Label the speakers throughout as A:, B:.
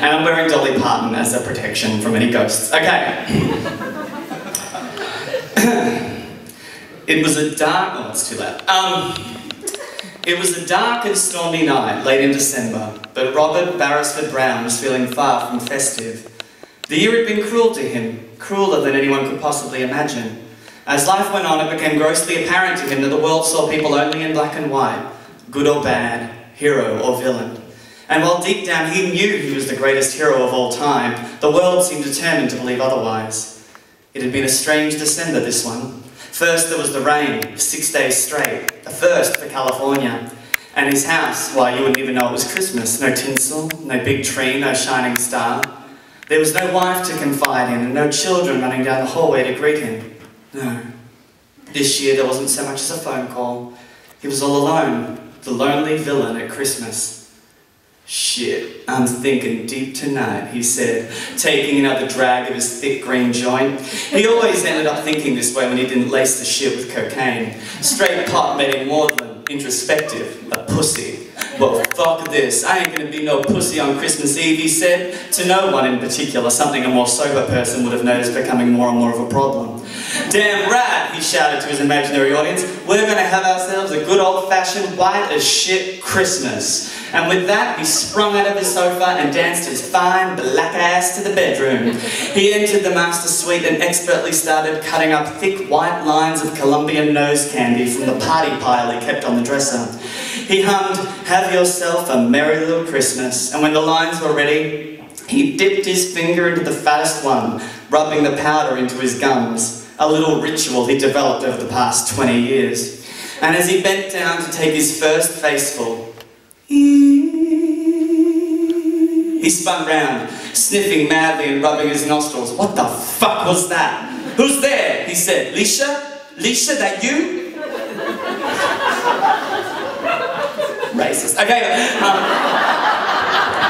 A: And I'm wearing Dolly Parton as a protection from any ghosts. Okay. It was a dark... Oh, it's too loud. It was a dark and stormy night, late in December, but Robert Beresford Brown was feeling far from festive. The year had been cruel to him, crueler than anyone could possibly imagine. As life went on, it became grossly apparent to him that the world saw people only in black and white, good or bad, hero or villain. And while deep down he knew he was the greatest hero of all time, the world seemed determined to believe otherwise. It had been a strange December, this one. First there was the rain, 6 days straight, a first for California. And his house, why, you wouldn't even know it was Christmas. No tinsel, no big tree, no shining star. There was no wife to confide in, and no children running down the hallway to greet him. No. This year there wasn't so much as a phone call. He was all alone, the lonely villain at Christmas. Shit, I'm thinking deep tonight, he said, taking another drag of his thick green joint. He always ended up thinking this way when he didn't lace the shit with cocaine. Straight pot made him maudlin, introspective, a pussy. Well, fuck this, I ain't gonna be no pussy on Christmas Eve, he said. To no one in particular, something a more sober person would have noticed becoming more and more of a problem. Damn right, he shouted to his imaginary audience, we're gonna have ourselves a good old-fashioned white as shit Christmas. And with that, he sprung out of his sofa and danced his fine black ass to the bedroom. He entered the master suite and expertly started cutting up thick white lines of Colombian nose candy from the party pile he kept on the dresser. He hummed, "Have yourself a merry little Christmas," and when the lines were ready, he dipped his finger into the fattest one, rubbing the powder into his gums, a little ritual he developed over the past 20 years. And as he bent down to take his first faceful, he spun round, sniffing madly and rubbing his nostrils. What the fuck was that? Who's there? He said. Leisha? Leisha, that you? Racist. Okay,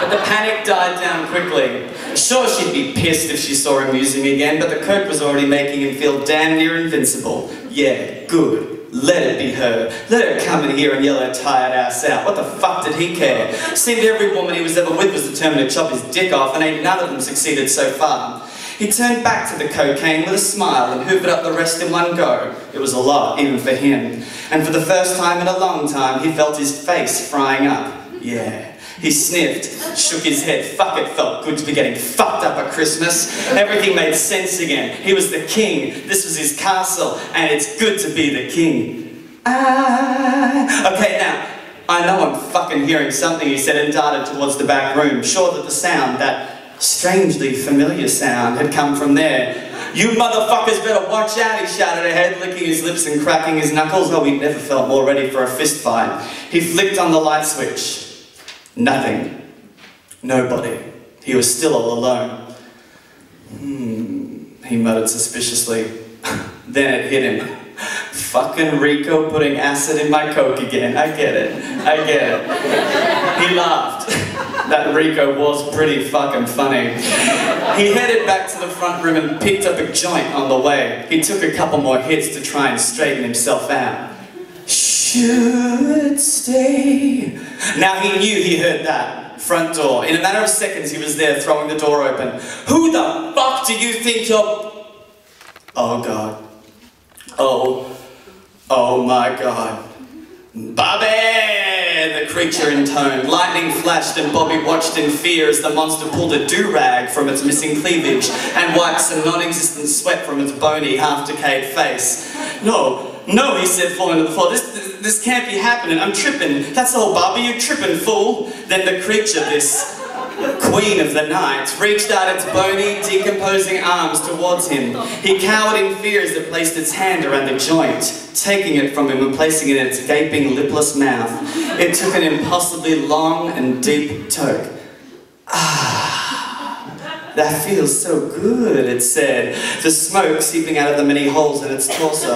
A: but the panic died down quickly. Sure, she'd be pissed if she saw him using again, but the coke was already making him feel damn near invincible. Yeah, good. Let it be her. Let her come in here and yell her tired ass out. What the fuck did he care? Seemed every woman he was ever with was determined to chop his dick off, and ain't none of them succeeded so far. He turned back to the cocaine with a smile and hoovered up the rest in one go. It was a lot, even for him. And for the first time in a long time, he felt his face frying up. Yeah. He sniffed, shook his head. Fuck, it felt good to be getting fucked up at Christmas. Everything made sense again. He was the king. This was his castle, and it's good to be the king. Okay, now, I know I'm fucking hearing something, he said, and darted towards the back room, sure that the sound, that strangely familiar sound, had come from there. You motherfuckers better watch out, he shouted ahead, licking his lips and cracking his knuckles. Oh, he never felt more ready for a fist fight. He flicked on the light switch. Nothing. Nobody. He was still all alone. He muttered suspiciously. Then it hit him. Fucking Rico putting acid in my coke again. I get it. I get it. He laughed. That Rico was pretty fucking funny. He headed back to the front room and picked up a joint on the way. He took a couple more hits to try and straighten himself out. Should stay. Now he knew he heard that. Front door. In a matter of seconds he was there, throwing the door open. Who the fuck do you think you're... Oh God. Oh my God. Bobby! The creature intoned. Lightning flashed and Bobby watched in fear as the monster pulled a do-rag from its missing cleavage and wiped some non-existent sweat from its bony, half-decayed face. No, he said, falling to the floor. This can't be happening. I'm tripping. That's all, Bobby. You're tripping, fool. Then the creature, this queen of the night, reached out its bony, decomposing arms towards him. He cowered in fear as it placed its hand around the joint, taking it from him and placing it in its gaping, lipless mouth. It took an impossibly long and deep toke. That feels so good, it said, the smoke seeping out of the many holes in its torso.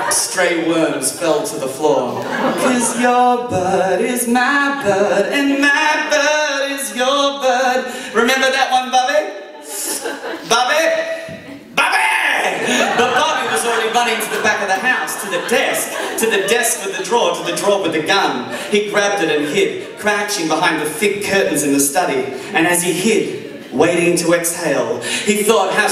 A: Stray worms fell to the floor. 'Cause your bud is my bud, and my bud is your bud. Remember that one, Bobby? Bobby? Bobby! But Bobby was already running to the back of the the house, to the desk with the drawer, to the drawer with the gun. He grabbed it and hid, crouching behind the thick curtains in the study. And as he hid, waiting to exhale, he thought how...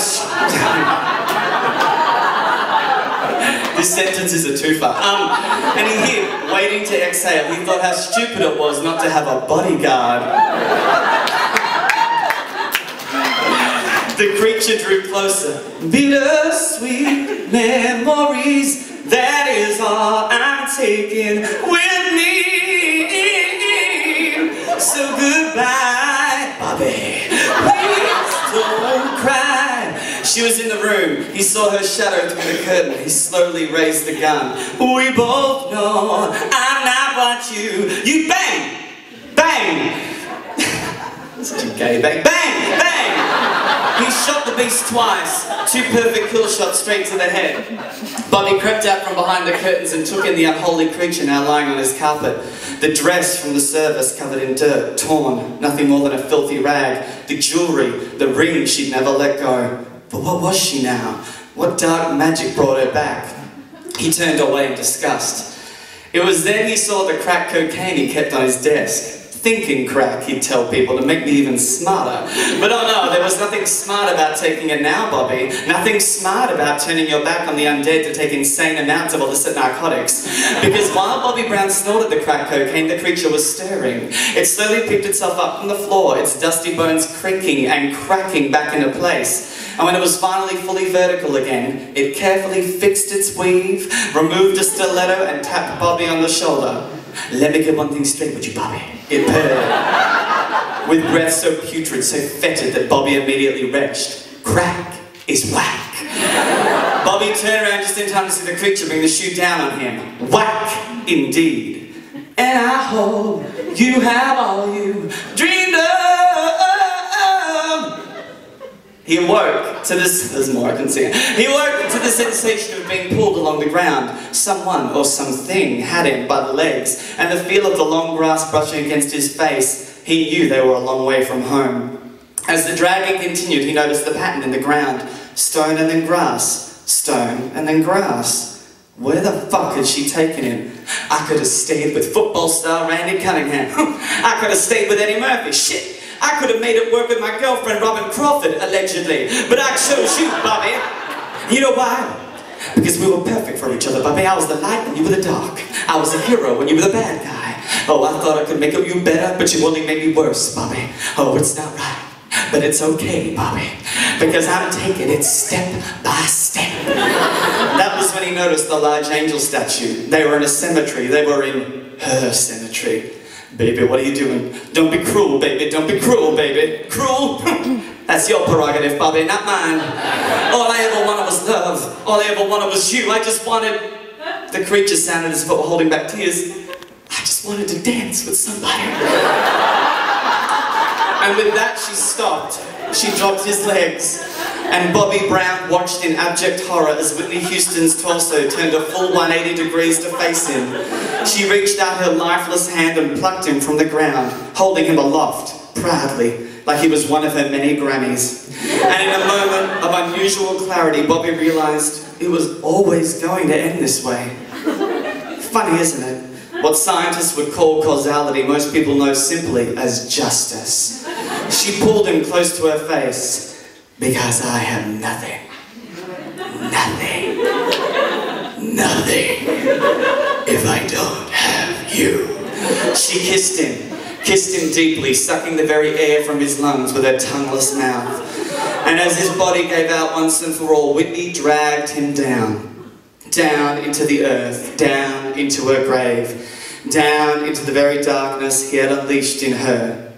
A: This sentence is a twofer. And he hid, waiting to exhale. He thought how stupid it was not to have a bodyguard. The creature drew closer. Bittersweet memories, that is all I'm taking with me. So goodbye, Bobby. Please don't cry. She was in the room. He saw her shadow through the curtain. He slowly raised the gun. We both know I'm not what you bang, bang. Such a gay bang, bang, bang. He shot the beast twice. 2 perfect kill shots straight to the head. Bobby crept out from behind the curtains and took in the unholy creature now lying on his carpet. The dress from the service covered in dirt, torn, nothing more than a filthy rag. The jewellery, the ring she'd never let go. But what was she now? What dark magic brought her back? He turned away in disgust. It was then he saw the crack cocaine he kept on his desk. Thinking crack, he'd tell people, to make me even smarter. But oh no, there was nothing smart about taking it now, Bobby. Nothing smart about turning your back on the undead to take insane amounts of illicit narcotics. Because while Bobby Brown snorted the crack cocaine, the creature was stirring. It slowly picked itself up from the floor, its dusty bones creaking and cracking back into place. And when it was finally fully vertical again, it carefully fixed its weave, removed a stiletto and tapped Bobby on the shoulder. Let me get one thing straight with you, Bobby. It purred, with breath so putrid, so fetid that Bobby immediately retched. Crack is whack. Bobby turned around just in time to see the creature bring the shoe down on him. Whack, indeed. And I hope you have all you dreamed of. He awoke to this, there's more I can see. He awoke to the sensation of being pulled along the ground. Someone or something had him by the legs, and the feel of the long grass brushing against his face, he knew they were a long way from home. As the dragging continued, he noticed the pattern in the ground. Stone and then grass, stone and then grass. Where the fuck had she taken him? I could have stayed with football star Randy Cunningham. I could have stayed with Eddie Murphy. Shit! I could have made it work with my girlfriend Robin Crawford, allegedly. But I chose you, Bobby. You know why? Because we were perfect for each other, Bobby. I was the light and you were the dark. I was the hero when you were the bad guy. Oh, I thought I could make you better, but you only made me worse, Bobby. Oh, it's not right. But it's okay, Bobby. Because I'm taking it step by step. That was when he noticed the large angel statue. They were in a cemetery. They were in her cemetery. Baby, what are you doing? Don't be cruel, baby. Don't be cruel, baby. Cruel? That's your prerogative, Bobby, not mine. All I ever wanted was love. All I ever wanted was you. I just wanted... The creature sounded as if it were holding back tears. I just wanted to dance with somebody. And with that, she stopped. She dropped his legs. And Bobby Brown watched in abject horror as Whitney Houston's torso turned a full 180 degrees to face him. She reached out her lifeless hand and plucked him from the ground, holding him aloft, proudly, like he was one of her many Grammys. And in a moment of unusual clarity, Bobby realized it was always going to end this way. Funny, isn't it? What scientists would call causality, most people know simply as justice. She pulled him close to her face. Because I have nothing. Nothing. Nothing. If I don't have you. She kissed him deeply, sucking the very air from his lungs with her tongueless mouth. And as his body gave out once and for all, Whitney dragged him down. Down into the earth, down into her grave, down into the very darkness he had unleashed in her.